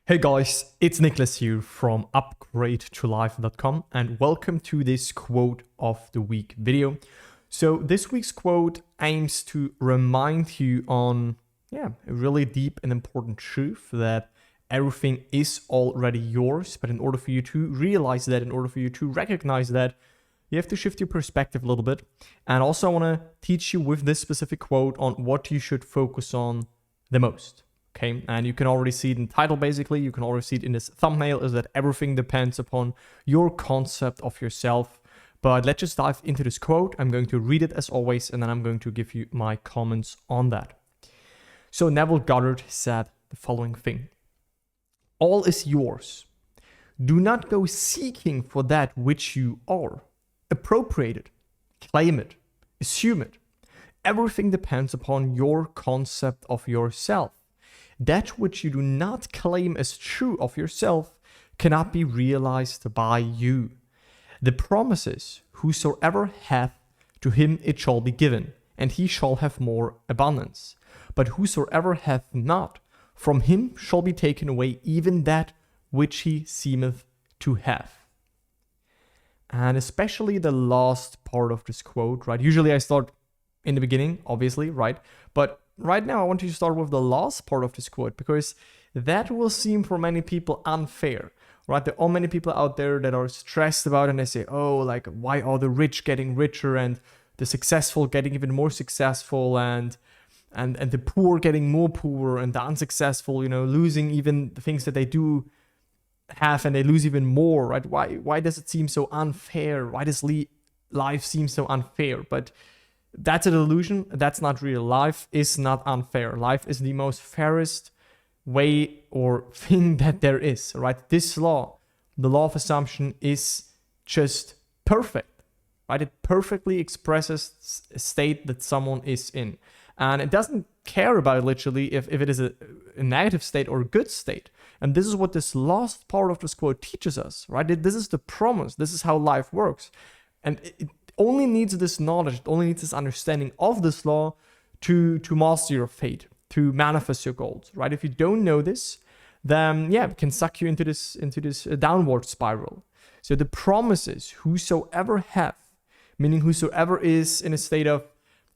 Hey guys, it's Nicholas here from upgradetolife.com and welcome to this quote of the week video. So this week's quote aims to remind you on a really deep and important truth that everything is already yours, but in order for you to realize that, in order for you to recognize that, you have to shift your perspective a little bit. And also I want to teach you with this specific quote on what you should focus on the most. Okay, and you can already see it in the title, basically. You can already see it in this thumbnail, is that everything depends upon your concept of yourself. But let's just dive into this quote. I'm going to read it as always, and then I'm going to give you my comments on that. So Neville Goddard said the following thing. All is yours. Do not go seeking for that which you are. Appropriate it, claim it, assume it. Everything depends upon your concept of yourself. That which you do not claim as true of yourself cannot be realized by you. The promise is, whosoever hath, to him it shall be given, and he shall have more abundance. But whosoever hath not, from him shall be taken away even that which he seemeth to have. And especially the last part of this quote, right? Usually I start in the beginning, obviously, right? But right now I want you to start with the last part of this quote, because that will seem for many people unfair, right? There are many people out there that are stressed about it, and they say, oh, like, why are the rich getting richer and the successful getting even more successful and the poor getting more poor and the unsuccessful, losing even the things that they do have and they lose even more, right? Why does it seem so unfair? Why does life seem so unfair? But that's a delusion. That's not real. Life is not unfair. Life is the most fairest way or thing that there is, right? This law, the law of assumption, is just perfect, right? It perfectly expresses a state that someone is in. And it doesn't care about literally if it is a negative state or a good state. And this is what this last part of this quote teaches us, right? This is the promise. This is how life works. And it only needs this knowledge, it only needs this understanding of this law to master your fate, to manifest your goals, right? If you don't know this, then it can suck you into this downward spiral. So the promise is, whosoever hath, meaning whosoever is in a state of,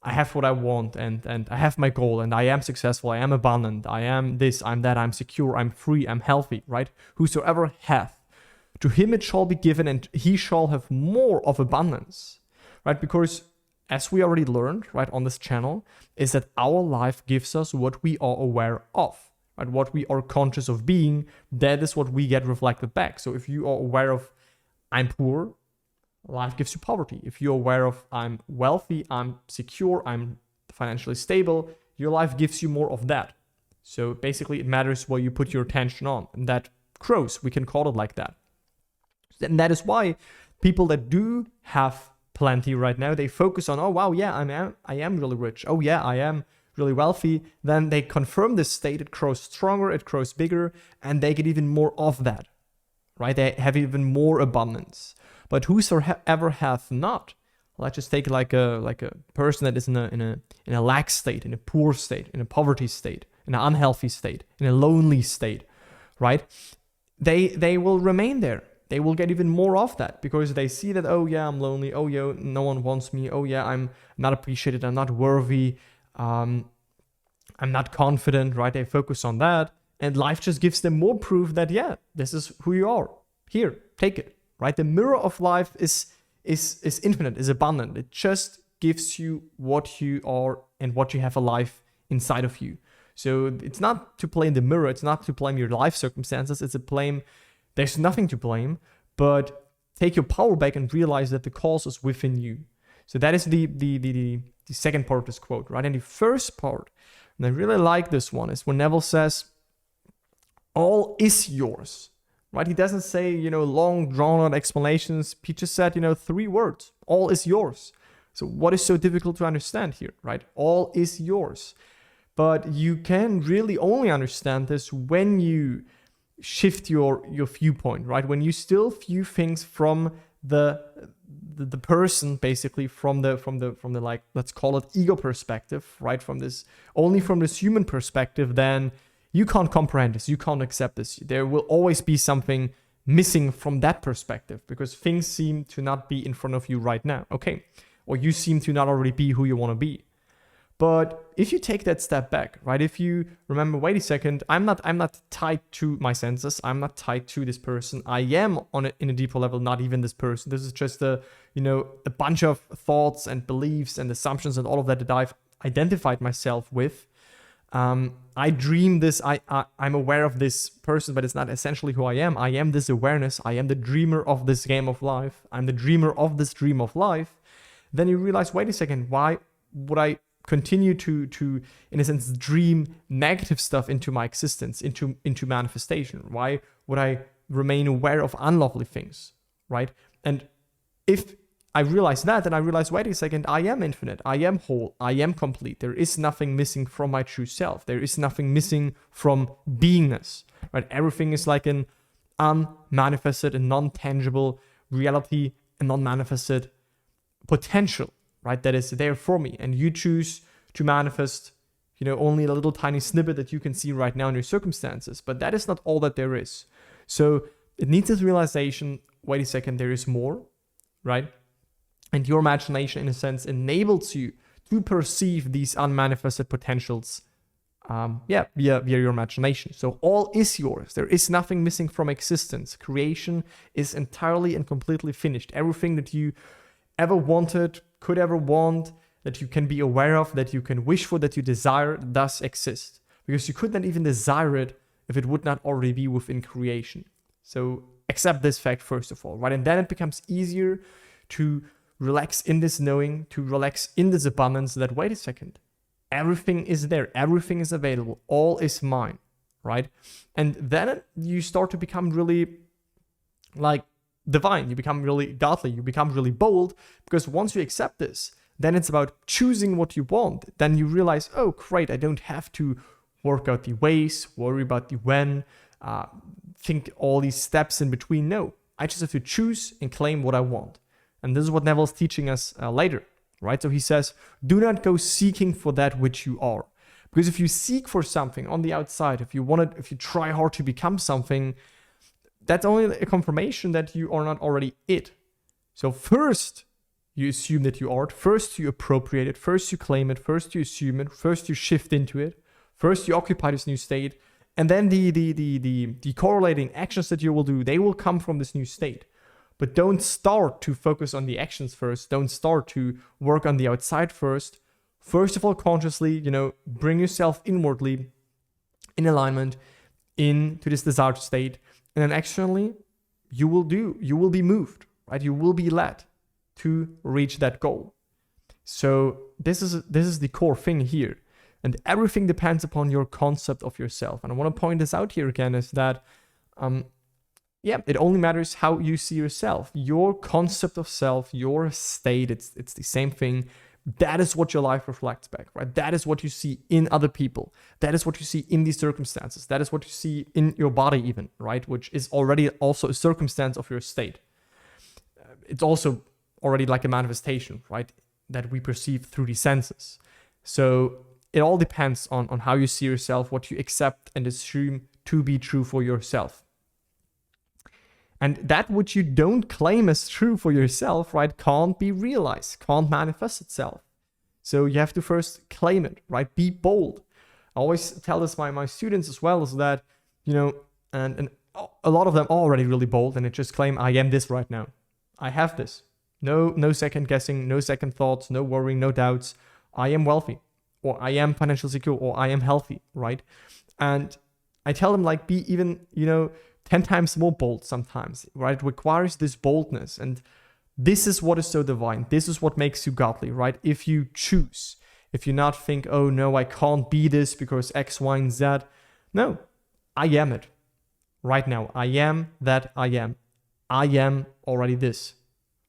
I have what I want and I have my goal and I am successful, I am abundant, I am this, I'm that, I'm secure, I'm free, I'm healthy, right? Whosoever hath, to him it shall be given and he shall have more of abundance, right? Because as we already learned, right, on this channel, is that our life gives us what we are aware of, right? What we are conscious of being, that is what we get reflected back. So if you are aware of, I'm poor, life gives you poverty. If you're aware of, I'm wealthy, I'm secure, I'm financially stable, your life gives you more of that. So basically it matters what you put your attention on, and that grows. We can call it like that. And that is why people that do have plenty right now, they focus on, oh wow, yeah, I am really rich. Oh yeah, I am really wealthy. Then they confirm this state, it grows stronger, it grows bigger, and they get even more of that, right? They have even more abundance. But whosoever hath not, let's just take like a person that is in a lack state, in a poor state, in a poverty state, in an unhealthy state, in a lonely state, right? They will remain there. They will get even more of that because they see that, oh yeah, I'm lonely. Oh yeah, no one wants me. Oh yeah, I'm not appreciated. I'm not worthy. I'm not confident, right? They focus on that. And life just gives them more proof that, yeah, this is who you are. Here, take it, right? The mirror of life is infinite, is abundant. It just gives you what you are and what you have alive inside of you. So it's not to blame the mirror. It's not to blame your life circumstances. It's a blame. There's nothing to blame, but take your power back and realize that the cause is within you. So that is the second part of this quote, right? And the first part, and I really like this one, is when Neville says, all is yours, right? He doesn't say, long drawn out explanations. He just said, 3 words, all is yours. So what is so difficult to understand here, right? All is yours. But you can really only understand this when you shift your viewpoint, right? When you still view things from the person, basically from the like, let's call it ego perspective, right? From this human perspective, then You can't comprehend this. You can't accept this. There will always be something missing from that perspective because things seem to not be in front of you right now. Okay. Or you seem to not already be who you want to be. But if you take that step back, right? If you remember, wait a second, I'm not tied to my senses. I'm not tied to this person. I am in a deeper level, not even this person. This is just a bunch of thoughts and beliefs and assumptions and all of that I've identified myself with. I dream this. I'm aware of this person, but it's not essentially who I am. I am this awareness. I am the dreamer of this game of life. I'm the dreamer of this dream of life. Then you realize, wait a second, why would I continue to in a sense dream negative stuff into my existence, into manifestation? Why would I remain aware of unlovely things, right? And if I realize that, then I realize, wait a second, I am infinite, I am whole, I am complete. There is nothing missing from my true self. There is nothing missing from beingness, right? Everything is like an unmanifested and non-tangible reality, and non-manifested potential, right? That is there for me. And you choose to manifest, only a little tiny snippet that you can see right now in your circumstances. But that is not all that there is. So it needs this realization, wait a second, there is more, right? And your imagination, in a sense, enables you to perceive these unmanifested potentials via your imagination. So all is yours. There is nothing missing from existence. Creation is entirely and completely finished. Everything that you ever wanted, could ever want, that you can be aware of, that you can wish for, that you desire, does exist. Because you could not even desire it if it would not already be within creation. So accept this fact first of all, right? And then it becomes easier to relax in this knowing, to relax in this abundance that, wait a second, everything is there, everything is available, all is mine, right? And then you start to become really like divine, you become really godly, you become really bold, because once you accept this, then it's about choosing what you want. Then you realize, oh great, I don't have to work out the ways, worry about the when, think all these steps in between. No, I just have to choose and claim what I want. And this is what Neville's teaching us later, right? So he says, do not go seeking for that which you are. Because if you seek for something on the outside, if you try hard to become something, that's only a confirmation that you are not already it. So first you assume that you are it, first you appropriate it, first you claim it, first you assume it, first you shift into it, first you occupy this new state, and then the correlating actions that you will do, they will come from this new state. But don't start to focus on the actions first. Don't start to work on the outside first. First of all, consciously, bring yourself inwardly in alignment into this desired state. And then externally, you will be moved, right? You will be led to reach that goal. So this is the core thing here. And everything depends upon your concept of yourself. And I want to point this out here again is that, it only matters how you see yourself. Your concept of self, your state, it's the same thing. That is what your life reflects back, right? That is what you see in other people. That is what you see in these circumstances. That is what you see in your body even, right? Which is already also a circumstance of your state. It's also already like a manifestation, right? That we perceive through the senses. So it all depends on how you see yourself, what you accept and assume to be true for yourself. And that which you don't claim as true for yourself, right, can't be realized, can't manifest itself. So you have to first claim it, right? Be bold. I always tell this my students as well, is that, and a lot of them are already really bold and they just claim, I am this right now. I have this. No second guessing, no second thoughts, no worrying, no doubts. I am wealthy, or I am financially secure, or I am healthy, right? And I tell them, like, be even, 10 times more bold sometimes, right? It requires this boldness. And this is what is so divine. This is what makes you godly, right? If you choose, if you not think, oh no, I can't be this because X, Y, and Z. No, I am it right now. I am that I am. I am already this,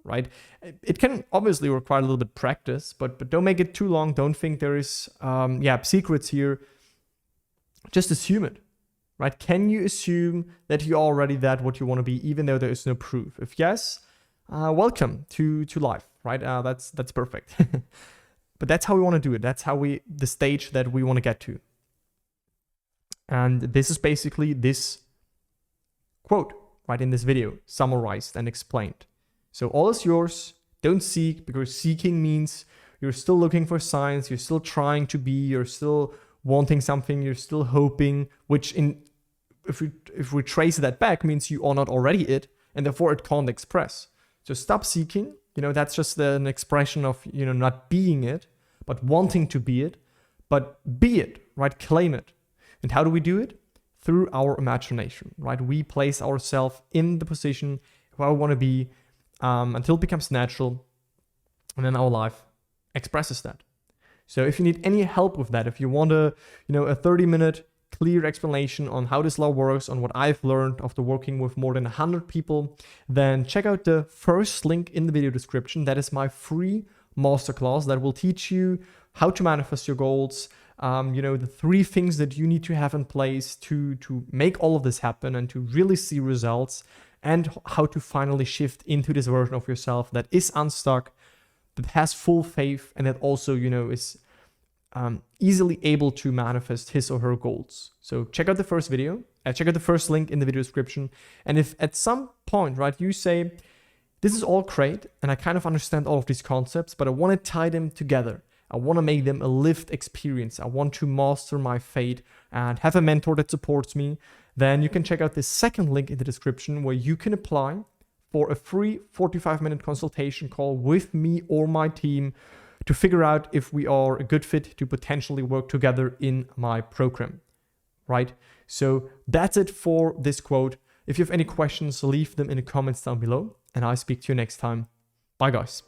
right? It can obviously require a little bit of practice, but don't make it too long. Don't think there is, secrets here. Just assume it. Right? Can you assume that you're already that what you want to be, even though there is no proof? If yes, welcome to life, right? That's perfect. But that's how we want to do it. That's the stage that we want to get to. And this is basically this quote right in this video, summarized and explained. So all is yours. Don't seek, because seeking means you're still looking for signs, you're still trying to be, you're still wanting something, you're still hoping, which if we trace that back means you are not already it, and therefore it can't express. So stop seeking. That's just an expression of, not being it, but wanting to be it, but be it, right? Claim it. And how do we do it? Through our imagination, right? We place ourselves in the position where we want to be until it becomes natural, and then our life expresses that. So if you need any help with that, if you want a 30-minute clear explanation on how this law works, on what I've learned after working with more than 100 people, then check out the first link in the video description. That is my free masterclass that will teach you how to manifest your goals, the 3 things that you need to have in place to make all of this happen and to really see results, and how to finally shift into this version of yourself that is unstuck, that has full faith, and that also, is easily able to manifest his or her goals. So check out the first video, check out the first link in the video description. And if at some point, right, you say, this is all great, and I kind of understand all of these concepts, but I want to tie them together. I want to make them a lived experience. I want to master my fate and have a mentor that supports me. Then you can check out the second link in the description, where you can apply for a free 45-minute consultation call with me or my team to figure out if we are a good fit to potentially work together in my program, right? So that's it for this quote. If you have any questions, leave them in the comments down below, and I'll speak to you next time. Bye, guys.